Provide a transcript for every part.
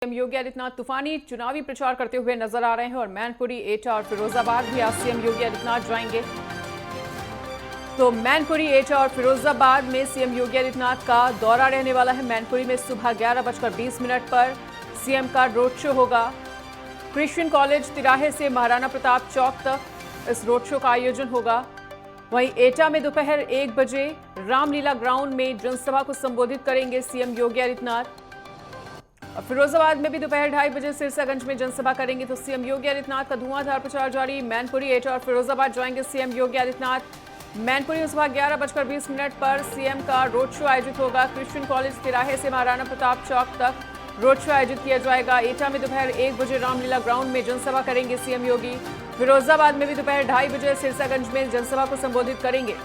CM Yogi Adityanath तूफानी चुनावी प्रचार करते हुए नजर आ रहे हैं और मैनपुरी, एटा और फिरोजाबाद भी आज सीएम योगी आदित्यनाथ जाएंगे। तो मैनपुरी, एटा और फिरोजाबाद में सीएम योगी आदित्यनाथ का दौरा रहने वाला है। मैनपुरी में सुबह 11:20 पर सीएम का रोड शो होगा। क्रिश्चियन कॉलेज तिराहे से महाराणा प्रताप चौक तक इस रोड शो का आयोजन होगा। वहीं एटा में दोपहर 1 बजे रामलीला ग्राउंड में जनसभा को संबोधित करेंगे सीएम योगी आदित्यनाथ। और फिरोजाबाद में भी दोपहर 2:30 बजे सिरसागंज में जनसभा करेंगे। तो सीएम योगी आदित्यनाथ का धुआंधार प्रचार जारी। मैनपुरी, एटा और फिरोजाबाद जाएंगे सीएम योगी आदित्यनाथ। मैनपुरी में सुबह 11:20 पर सीएम का रोड शो आयोजित होगा। क्रिश्चियन कॉलेज तिराहे से महाराणा प्रताप चौक तक रोड शो आयोजित किया जाएगा। एटा में दोपहर 1 बजे रामलीला ग्राउंड में जनसभा करेंगे सीएम योगी। फिरोजाबाद में भी दोपहर 2:30 बजे सिरसागंज में जनसभा को संबोधित करेंगे।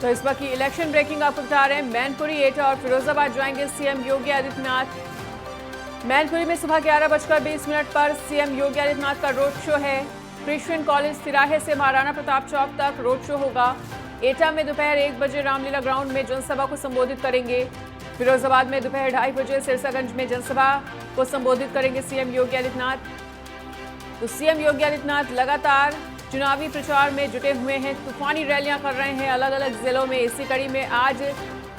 तो इस वक्त की इलेक्शन ब्रेकिंग आपको बता रहे हैं। मैनपुरी, एटा और फिरोजाबाद जाएंगे सीएम योगी आदित्यनाथ। मैनपुरी में सुबह 11:20 पर सीएम योगी आदित्यनाथ का रोड शो है। क्रिश्चियन कॉलेज तिराहे से महाराणा प्रताप चौक तक रोड शो होगा। एटा में दोपहर 1 बजे रामलीला ग्राउंड में जनसभा को संबोधित करेंगे। फिरोजाबाद में दोपहर 2:30 बजे सिरसागंज में जनसभा को संबोधित करेंगे सीएम योगी आदित्यनाथ। तो सीएम योगी आदित्यनाथ लगातार चुनावी प्रचार में जुटे हुए हैं, तूफानी रैलियां कर रहे हैं अलग अलग जिलों में। इसी कड़ी में आज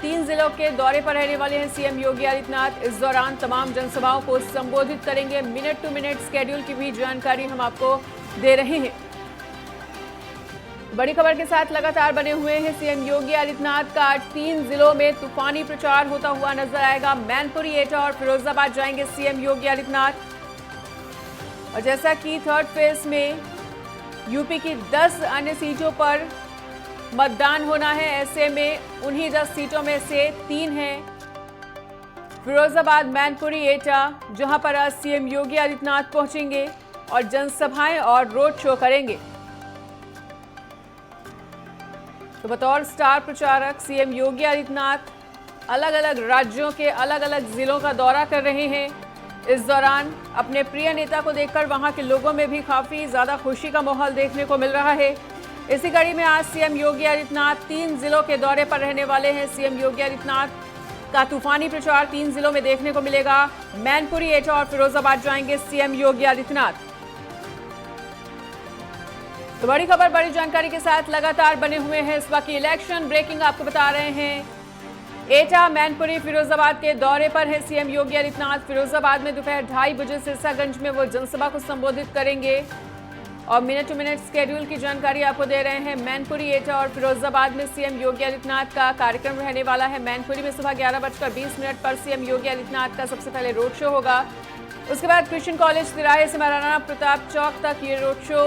3 जिलों के दौरे पर रहने वाले हैं सीएम योगी आदित्यनाथ। इस दौरान तमाम जनसभाओं को संबोधित करेंगे। मिनट टू मिनट स्केड्यूल की भी जानकारी हम आपको दे रहे हैं। बड़ी खबर के साथ लगातार बने हुए हैं सीएम योगी आदित्यनाथ का। आज 3 जिलों में तूफानी प्रचार होता हुआ नजर आएगा। मैनपुरी, एटा और फिरोजाबाद जाएंगे सीएम योगी आदित्यनाथ। और जैसा कि थर्ड फेज में यूपी की 10 अन्य सीटों पर मतदान होना है, ऐसे में उन्हीं 10 सीटों में से 3 हैं फिरोजाबाद, मैनपुरी, एटा, जहां पर आज सीएम योगी आदित्यनाथ पहुंचेंगे और जनसभाएं और रोड शो करेंगे। तो बतौर स्टार प्रचारक सीएम योगी आदित्यनाथ अलग अलग राज्यों के अलग अलग जिलों का दौरा कर रहे हैं। इस दौरान अपने प्रिय नेता को देखकर वहां के लोगों में भी काफी ज्यादा खुशी का माहौल देखने को मिल रहा है। इसी कड़ी में आज सीएम योगी आदित्यनाथ 3 जिलों के दौरे पर रहने वाले हैं। सीएम योगी आदित्यनाथ का तूफानी प्रचार 3 जिलों में देखने को मिलेगा। मैनपुरी, एटा और फिरोजाबाद जाएंगे सीएम योगी आदित्यनाथ। तो बड़ी खबर, बड़ी जानकारी के साथ लगातार बने हुए हैं। इस वक्त की इलेक्शन ब्रेकिंग आपको बता रहे हैं। एटा, मैनपुरी, फिरोजाबाद के दौरे पर है सीएम योगी आदित्यनाथ। फिरोजाबाद में दोपहर 2:30 बजे सिरसागंज में वो जनसभा को संबोधित करेंगे और मिनट टू मिनट स्केड्यूल की जानकारी आपको दे रहे हैं। मैनपुरी, एटा और फिरोजाबाद में सीएम योगी आदित्यनाथ का कार्यक्रम रहने वाला है। मैनपुरी में सुबह 11:20 पर सीएम योगी आदित्यनाथ का सबसे पहले रोड शो होगा। उसके बाद क्रिश्चियन कॉलेज तिराहे से महाराणा प्रताप चौक तक ये रोड शो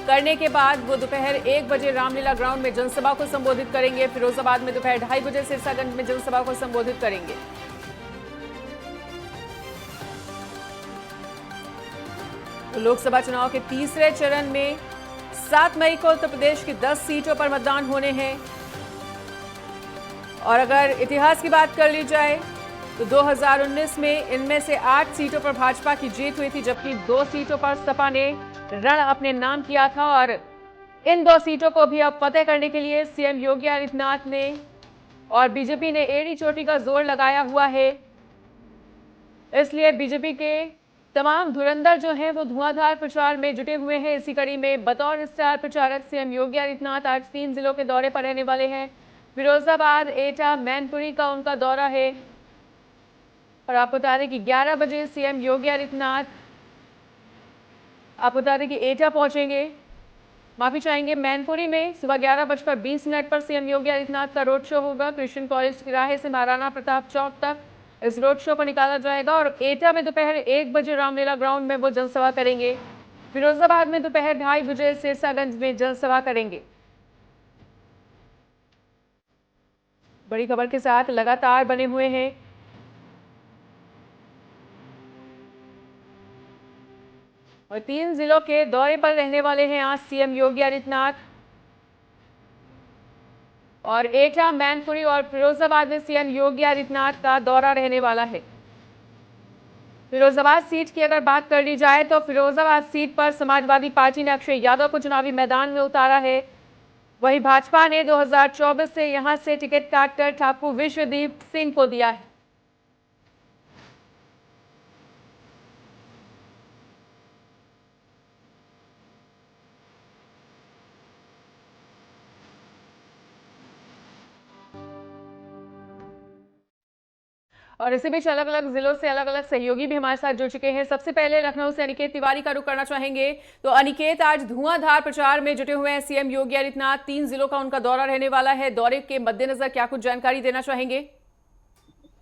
करने के बाद वो दोपहर 1 बजे रामलीला ग्राउंड में जनसभा को संबोधित करेंगे। फिरोजाबाद में दोपहर 2:30 बजे सिरसागंज में जनसभा को संबोधित करेंगे। तो लोकसभा चुनाव के तीसरे चरण में 7 मई को उत्तर प्रदेश की 10 सीटों पर मतदान होने हैं। और अगर इतिहास की बात कर ली जाए तो 2019 में इनमें से 8 सीटों पर भाजपा की जीत हुई थी, जबकि 2 सीटों पर सपा ने रण अपने नाम किया था। और इन 2 सीटों को भी अब फतेह करने के लिए सीएम योगी आदित्यनाथ ने और बीजेपी ने एड़ी चोटी का जोर लगाया हुआ है। इसलिए बीजेपी के तमाम धुरंधर जो हैं वो धुआंधार प्रचार में जुटे हुए हैं। इसी कड़ी में बतौर स्टार प्रचारक सीएम योगी आदित्यनाथ आज 3 जिलों के दौरे पर रहने वाले हैं। फिरोजाबाद, एटा, मैनपुरी का उनका दौरा है। और आपको बता दें कि 11 बजे सीएम योगी आदित्यनाथ आपको बता दें कि एटा पहुंचेंगे, माफी चाहेंगे, मैनपुरी में सुबह 11:20 पर सीएम योगी आदित्यनाथ का रोड शो होगा। क्रिश्चियन कॉलेज तिराहे से महाराणा प्रताप चौक तक इस रोड शो को निकाला जाएगा। और एटा में दोपहर 1 बजे रामलीला ग्राउंड में वो जनसभा करेंगे। फिरोजाबाद में दोपहर 2:30 बजे सिरसागंज में जनसभा करेंगे। बड़ी खबर के साथ लगातार बने हुए हैं। और 3 जिलों के दौरे पर रहने वाले हैं आज सीएम योगी आदित्यनाथ। और एटा, मैनपुरी और फिरोजाबाद में सीएम योगी आदित्यनाथ का दौरा रहने वाला है। फिरोजाबाद सीट की अगर बात कर ली जाए तो फिरोजाबाद सीट पर समाजवादी पार्टी ने अक्षय यादव को चुनावी मैदान में उतारा है। वहीं भाजपा ने 2024 से यहां से टिकट काटकर ठाकुर विश्वदीप सिंह को दिया है। और इसी बीच अलग अलग जिलों से अलग अलग सहयोगी भी हमारे साथ जुड़ चुके हैं। सबसे पहले लखनऊ से अनिकेत तिवारी का रुख करना चाहेंगे। तो अनिकेत, आज धुआंधार प्रचार में जुटे हुए हैं सीएम योगी आदित्यनाथ। 3 जिलों का उनका दौरा रहने वाला है। दौरे के मद्देनजर क्या कुछ जानकारी देना चाहेंगे?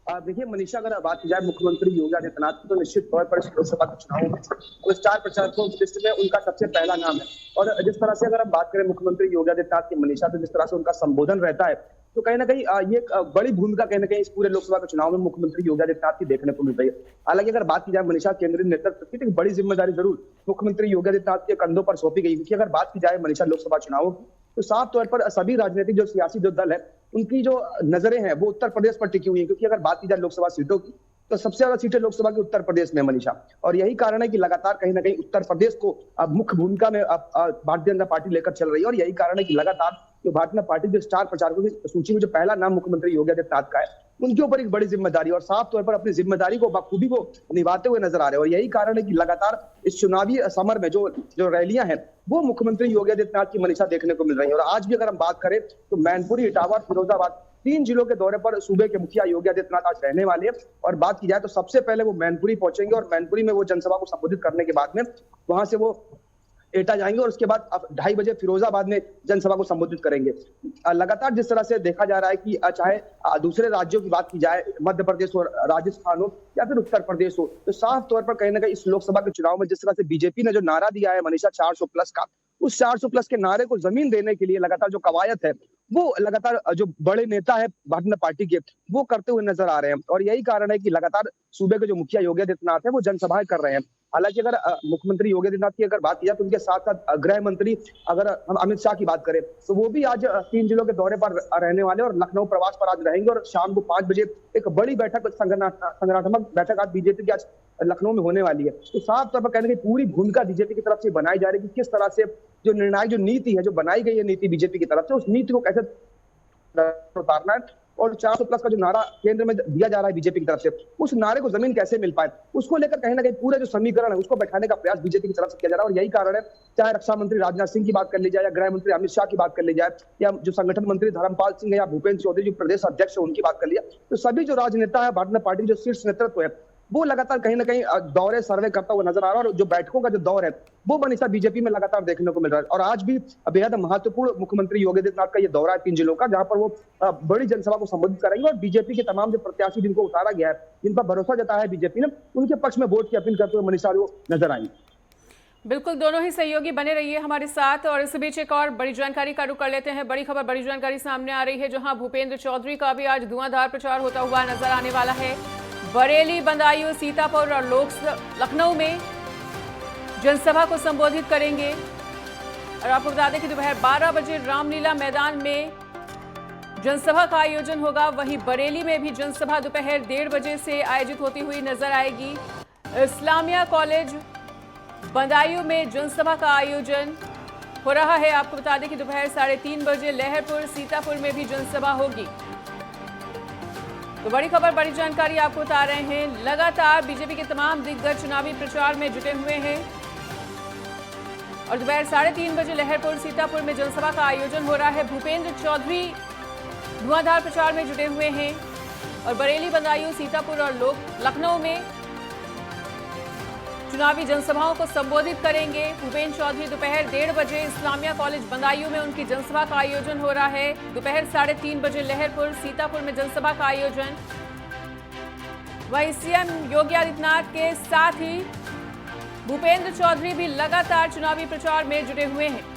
देखिए मनीषा, अगर बात की जाए मुख्यमंत्री योगी आदित्यनाथ की, तो निश्चित तौर पर इस लोकसभा के चुनाव में वो स्टार प्रचारकों की लिस्ट में उनका सबसे पहला नाम है। और जिस तरह से अगर हम बात करें मुख्यमंत्री योगी आदित्यनाथ की, मनीषा, तो जिस तरह से उनका संबोधन रहता है, तो कहीं ना कहीं ये एक बड़ी भूमिका कहीं ना कहीं इस पूरे लोकसभा के चुनाव में मुख्यमंत्री योगी आदित्यनाथ की देखने को मिल रही है। हालांकि अगर बात की जाए मनीषा, केंद्रीय नेतृत्व की, तो एक बड़ी जिम्मेदारी जरूर मुख्यमंत्री योगी आदित्यनाथ के कंधों पर सौंपी गई। क्योंकि अगर बात की जाए मनीषा लोकसभा चुनावों की, तो साफ तौर पर सभी राजनीतिक जो सियासी जो दल है, उनकी जो नजरें हैं वो उत्तर प्रदेश पर टिकी हुई है। क्योंकि अगर बात की जाए लोकसभा सीटों की, तो सबसे ज्यादा सीटें लोकसभा की उत्तर प्रदेश में, मनीषा। और यही कारण है कि लगातार कहीं ना कहीं उत्तर प्रदेश को अब मुख्य भूमिका में भारतीय जनता पार्टी लेकर चल रही है। और यही कारण है कि लगातार जो भारतीय जनता पार्टी के स्टार प्रचारकों की सूची में जो पहला नाम मुख्यमंत्री योगी आदित्यनाथ का है, उनके ऊपर एक बड़ी जिम्मेदारी और साफ तौर पर अपनी जिम्मेदारी को बखूबी को निभाते हुए नजर आ रहे हैं। और यही कारण है कि लगातार इस चुनावी समर में जो रैलियां हैं, वो मुख्यमंत्री योगी आदित्यनाथ की, मनीषा, देखने को मिल रही है। और आज भी अगर हम बात करें तो मैनपुरी, इटावा, फिरोजाबाद, 3 जिलों के दौरे पर सूबे के मुखिया योगी आदित्यनाथ आज रहने वाले हैं। और बात की जाए तो सबसे पहले वो मैनपुरी पहुंचेंगे और मैनपुरी में वो जनसभा को संबोधित करने के बाद में वहां से वो एटा जाएंगे और उसके बाद 2:30 बजे फिरोजाबाद में जनसभा को संबोधित करेंगे। लगातार जिस तरह से देखा जा रहा है कि चाहे दूसरे राज्यों की बात की जाए, मध्य प्रदेश हो, राजस्थान हो या फिर उत्तर प्रदेश हो, तो साफ तौर पर कहीं ना कहीं इस लोकसभा के चुनाव में जिस तरह से बीजेपी ने जो नारा दिया है मनीषा 400 प्लस का, उस 400 प्लस के नारे को जमीन देने के लिए लगातार जो कवायद है, वो लगातार जो बड़े नेता है भारतीय जनता पार्टी के, वो करते हुए नजर आ रहे हैं। और यही कारण है कि लगातार सूबे के जो मुखिया योगी आदित्यनाथ है, वो जनसभाएं कर रहे हैं। हालांकि अगर मुख्यमंत्री योगी आदित्यनाथ की अगर बात की जाए, तो उनके साथ साथ गृह मंत्री अगर हम अमित शाह की बात करें, तो वो भी आज 3 जिलों के दौरे पर रहने वाले और लखनऊ प्रवास पर आज रहेंगे। और शाम को 5 बजे एक बड़ी बैठक, संगठनात्मक बैठक आज बीजेपी की आज लखनऊ में होने वाली है। तो साफ तौर पर कहने की पूरी भूमिका बीजेपी की तरफ से बनाई जा रही है कि किस तरह से जो निर्णायक जो नीति है, जो बनाई गई है नीति बीजेपी की तरफ से, उस नीति को कैसे उतारना है। और 400 प्लस का जो नारा केंद्र में दिया जा रहा है बीजेपी की तरफ से, उस नारे को जमीन कैसे मिल पाए, उसको लेकर कहीं ना कहीं पूरा जो समीकरण है उसको बैठाने का प्रयास बीजेपी की तरफ से किया जा रहा है। और यही कारण है, चाहे रक्षा मंत्री राजनाथ सिंह की बात कर ली जाए या गृह मंत्री अमित शाह की बात कर ली जाए या जो संगठन मंत्री धर्मपाल सिंह है या भूपेंद्र चौधरी जो प्रदेश अध्यक्ष है उनकी बात कर लिया, तो सभी जो राजनेता है भारतीय जनता पार्टी जो शीर्ष नेतृत्व है, वो लगातार कहीं ना कहीं दौरे सर्वे करता हुआ नजर आ रहा है। और जो बैठकों का जो दौर है, वो मनीषा बीजेपी में लगातार देखने को मिल रहा है। और आज भी बेहद महत्वपूर्ण मुख्यमंत्री योगी आदित्यनाथ का ये दौरा है 3 जिलों का, जहां पर वो बड़ी जनसभा को संबोधित करेंगे और बीजेपी के तमाम जो प्रत्याशी जिनको उतारा गया है, जिन पर भरोसा जताया है बीजेपी ने, उनके पक्ष में वोट की अपील करते हुए मनीषा वो नजर आएंगे। बिल्कुल, दोनों ही सहयोगी बने रहिए हमारे साथ। और इस बीच एक और बड़ी जानकारी का रुख कर लेते हैं। बड़ी खबर, बड़ी जानकारी सामने आ रही है, जहां भूपेंद्र चौधरी का भी आज धुआंधार प्रचार होता हुआ नजर आने वाला है। बरेली, बदायूं, सीतापुर और लखनऊ में जनसभा को संबोधित करेंगे। और आपको बता दें कि दोपहर 12 बजे रामलीला मैदान में जनसभा का आयोजन होगा। वहीं बरेली में भी जनसभा दोपहर 1:30 बजे से आयोजित होती हुई नजर आएगी। इस्लामिया कॉलेज बदायूं में जनसभा का आयोजन हो रहा है। आपको बता दें कि दोपहर 3:30 बजे लहरपुर, सीतापुर में भी जनसभा होगी। तो बड़ी खबर, बड़ी जानकारी आपको बता रहे हैं। लगातार बीजेपी के तमाम दिग्गज चुनावी प्रचार में जुटे हुए हैं और दोपहर 3:30 बजे लहरपुर, सीतापुर में जनसभा का आयोजन हो रहा है। भूपेंद्र चौधरी धुआंधार प्रचार में जुटे हुए हैं और बरेली, बदायूं, सीतापुर और लखनऊ में चुनावी जनसभाओं को संबोधित करेंगे। भूपेंद्र चौधरी दोपहर 1:30 बजे इस्लामिया कॉलेज बदायूं में उनकी जनसभा का आयोजन हो रहा है। दोपहर 3:30 बजे लहरपुर, सीतापुर में जनसभा का आयोजन। वहीं सीएम योगी आदित्यनाथ के साथ ही भूपेंद्र चौधरी भी लगातार चुनावी प्रचार में जुटे हुए हैं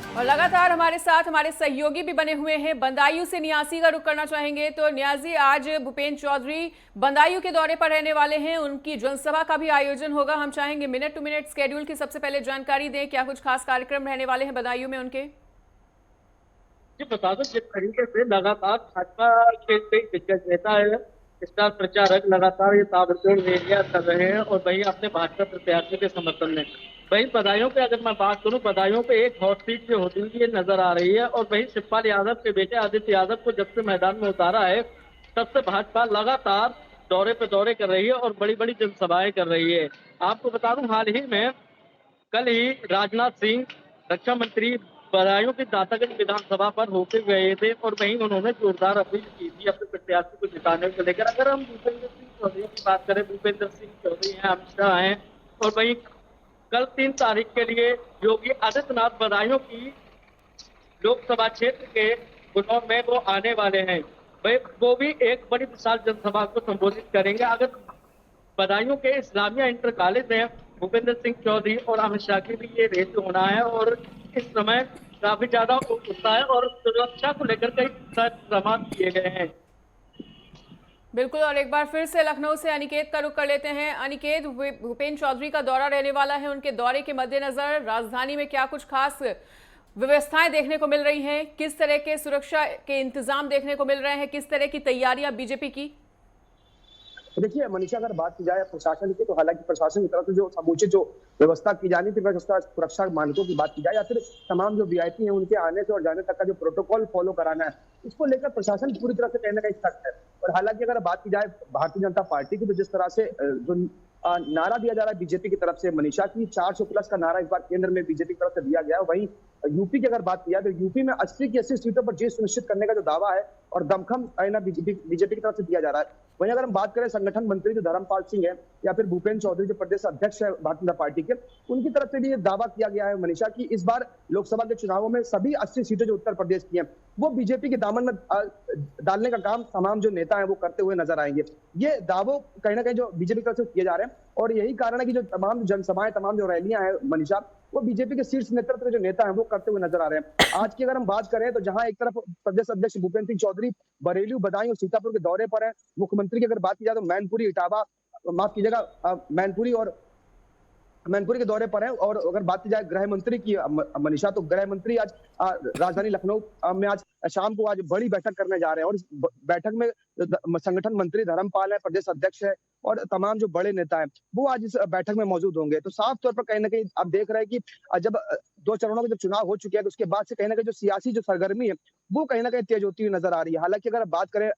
और लगातार हमारे साथ हमारे सहयोगी भी बने हुए हैं। बदायूं से न्यासी का रुख करना चाहेंगे। तो न्यासी, आज भूपेंद्र चौधरी बदायूं के दौरे पर रहने वाले हैं, उनकी जनसभा का भी आयोजन होगा। हम चाहेंगे मिनट टू मिनट स्केड्यूल की सबसे पहले जानकारी दें, क्या कुछ खास कार्यक्रम रहने वाले हैं बदायूं में उनके? जी बता दो, जिस तरीके से लगातार भाजपा के कई दिग्गज नेता है, स्टार प्रचारक लगातार ये ताबड़तोड़ रैलियां कर रहे हैं और वहीं अपने भाजपा प्रत्याशी के समर्थन में। वहीं बदायूं पे अगर मैं बात करूं, बदायूं पे एक हॉट सीट जो होती है नजर आ रही है और वहीं शिवपाल यादव के बेटे आदित्य यादव को जब से मैदान में उतारा है, तब से भाजपा लगातार दौरे पे दौरे कर रही है और बड़ी बड़ी जनसभाएं कर रही है। आपको बता दूं, हाल ही में कल ही राजनाथ सिंह, रक्षा मंत्री बदायूं की दातागंज विधानसभा पर होके गए थे और वहीं उन्होंने जोरदार अपील की थी अपने प्रत्याशी को जिताने को लेकर। अगर हम भूपेंद्र सिंह चौधरी की बात करें, भूपेंद्र सिंह चौधरी हैं, अमित शाह हैं, और वहीं कल 3 तारीख के लिए योगी आदित्यनाथ बदायूं की लोकसभा क्षेत्र के गुनौर में वो आने वाले हैं। वो भी एक बड़ी विशाल जनसभा को संबोधित करेंगे। अगर बदायूं के इस्लामिया इंटर कॉलेज में भूपेंद्र सिंह चौधरी और अमित शाह की भी ये रेस होना है और इस समय काफी ज्यादा उत्साह है और सुरक्षा को लेकर कई इंतजाम किए गए हैं। बिल्कुल, और एक बार फिर से लखनऊ से अनिकेत का रुख कर लेते हैं। अनिकेत, भूपेंद्र चौधरी का दौरा रहने वाला है, उनके दौरे के मद्देनजर राजधानी में क्या कुछ खास व्यवस्थाएं देखने को मिल रही हैं? किस तरह के सुरक्षा के इंतजाम देखने को मिल रहे हैं? किस तरह की तैयारियां बीजेपी की? देखिए मनीषा, अगर बात की जाए प्रशासन की, तो हालांकि प्रशासन की तरफ से जो समुचित जो व्यवस्था की जानी थी, व्यवस्था सुरक्षा मानकों की बात की जाए या फिर तमाम जो वीआईपी हैं उनके आने से और जाने तक का जो प्रोटोकॉल फॉलो कराना है, इसको लेकर प्रशासन पूरी तरह से कहीं ना कहीं सख्त है। और हालांकि अगर बात की जाए भारतीय जनता पार्टी की, तो जिस तरह से जो नारा दिया जा रहा है बीजेपी की तरफ से मनीषा की, 400 प्लस का नारा इस बार केंद्र में बीजेपी की तरफ से दिया गया है। वहीं यूपी की अगर बात की जाए तो यूपी में 80 की 80 सीटों पर जीत सुनिश्चित करने का जो दावा है और दमखम बीजेपी की तरफ से दिया जा रहा है। वहीं अगर हम बात करें संगठन मंत्री जो धर्मपाल सिंह है या फिर भूपेंद्र चौधरी जो प्रदेश अध्यक्ष है भारतीय जनता पार्टी के, उनकी तरफ से भी ये दावा किया गया है मनीषा की इस बार लोकसभा के चुनावों में सभी 80 सीटें जो उत्तर प्रदेश की हैं वो बीजेपी के दामन में डालने का काम तमाम जो नेता है वो करते हुए नजर आएंगे। ये दावों कहीं ना कहीं जो बीजेपी की तरफ से किए जा रहे हैं और यही कारण है कि जो तमाम जनसभाएं, तमाम जो रैलियां हैं मनीषा, वो बीजेपी के शीर्ष नेतृत्व के जो नेता हैं वो करते हुए नजर आ रहे हैं। आज की अगर हम बात करें तो जहां एक तरफ प्रदेश अध्यक्ष भूपेंद्र सिंह चौधरी बरेली, बदायूं और सीतापुर के दौरे पर है, मुख्यमंत्री की अगर बात की जाए तो मैनपुरी, इटावा, माफ कीजिएगा, मैनपुरी के दौरे पर है। और अगर बात की जाए गृह मंत्री की मनीषा, तो गृह मंत्री आज राजधानी लखनऊ में आज शाम को आज बड़ी बैठक करने जा रहे हैं और इस बैठक में संगठन मंत्री धर्मपाल है, प्रदेश अध्यक्ष है और तमाम जो बड़े नेता हैं वो आज इस बैठक में मौजूद होंगे। तो साफ तौर पर कहीं ना कहीं आप देख रहे हैं कि जब 2 चरणों में जब चुनाव हो चुके हैं तो उसके बाद से कहीं ना कहीं जो सियासी जो सरगर्मी है वो कहीं ना कहीं तेज होती हुई नजर आ रही है। हालांकि अगर बात करें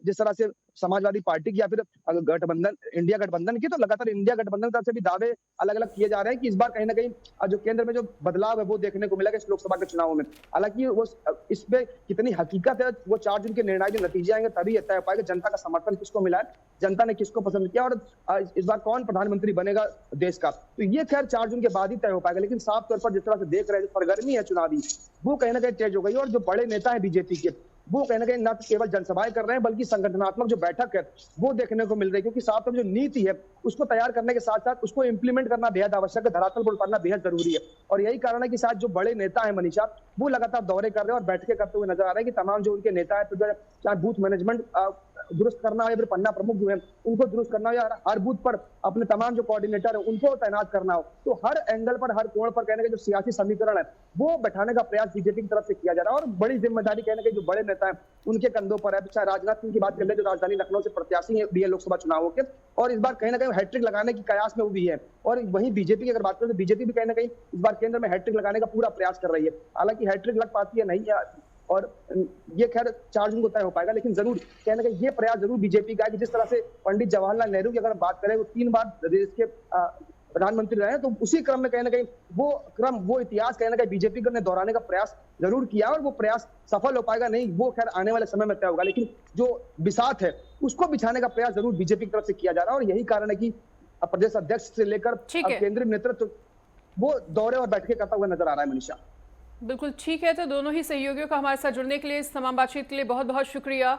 जिस तरह से समाजवादी पार्टी की या फिर गठबंधन, इंडिया गठबंधन की, तो लगातार इंडिया गठबंधन की तरफ से भी दावे अलग अलग किए जा रहे हैं कि इस बार कहीं ना कहीं जो केंद्र में जो बदलाव है वो देखने को मिलेगा इस लोकसभा के चुनाव में। हालांकि वो इसमें कितनी हकीकत है वो 4 जून के निर्णायक जो नतीजे आएंगे तभी तय हो पाएगा जनता का समर्थन किसको मिला है, जनता ने किसको पसंद किया और इस बार कौन प्रधानमंत्री बनेगा देश का। तो ये खैर 4 जून के बाद ही तय हो पाएगा। लेकिन साफ तौर पर जिस तरह से देख रहे हैं जो सरगर्मी है चुनावी वो कहीं ना कहीं तेज हो गई और जो बड़े नेता है बीजेपी के वो कहीं ना कहीं न केवल जनसभाएं कर रहे हैं बल्कि संगठनात्मक जो बैठक है वो देखने को मिल रही है। क्योंकि साफ तौर जो नीति है उसको तैयार करने के साथ साथ उसको इंप्लीमेंट करना बेहद आवश्यक है, धरातल पर उतारना बेहद जरूरी है। और यही कारण है कि शायद जो बड़े नेता है मनीषा वो लगातार दौरे कर रहे हैं और बैठकें करते हुए नजर आ रहे हैं कि तमाम जो उनके नेता है, तो चाहे बूथ मैनेजमेंट दुरुस्त करना हो या फिर पन्ना प्रमुख जो है उनको दुरुस्त करना हो या हर बूथ पर अपने तमाम जो कोऑर्डिनेटर है उनको तैनात करना हो, तो हर एंगल पर, हर कोण पर कहने के जो सियासी समीकरण है वो बैठाने का प्रयास बीजेपी की तरफ से किया जा रहा है। और बड़ी जिम्मेदारी कहने के जो बड़े नेता है उनके कंधों पर है। चाहे राजनाथ सिंह की बात कर ले जो राजधानी लखनऊ से प्रत्याशी भी है लोकसभा चुनावों के और इस बार कहीं ना कहीं हैट्रिक लगाने की कयास में वो भी है। और वहीं बीजेपी की अगर बात करें तो बीजेपी भी कहीं ना कहीं इस बार केंद्र में हैट्रिक लगाने का पूरा प्रयास कर रही है। हालांकि हैट्रिक लग पाती है नहीं है और ये खैर 4 जून को तय हो पाएगा, लेकिन जरूर कहने का ये प्रयास जरूर बीजेपी का है कि जिस तरह से पंडित जवाहरलाल नेहरू की अगर बात करें वो 3 बार देश के प्रधानमंत्री रहे, तो उसी क्रम में कहीं ना कहीं वो इतिहास कहीं ना कहीं बीजेपी ने दोहराने का प्रयास जरूर किया और वो प्रयास सफल हो पाएगा नहीं वो खैर आने वाले समय में तय होगा। लेकिन जो बिसात है उसको बिछाने का प्रयास जरूर बीजेपी की तरफ से किया जा रहा है और यही कारण है कि प्रदेश अध्यक्ष से लेकर केंद्रीय नेतृत्व वो दौरे और बैठकें करता हुआ नजर आ रहा है। मनीषा, बिल्कुल ठीक है, तो दोनों ही सहयोगियों का हमारे साथ जुड़ने के लिए, इस तमाम बातचीत के लिए बहुत बहुत शुक्रिया।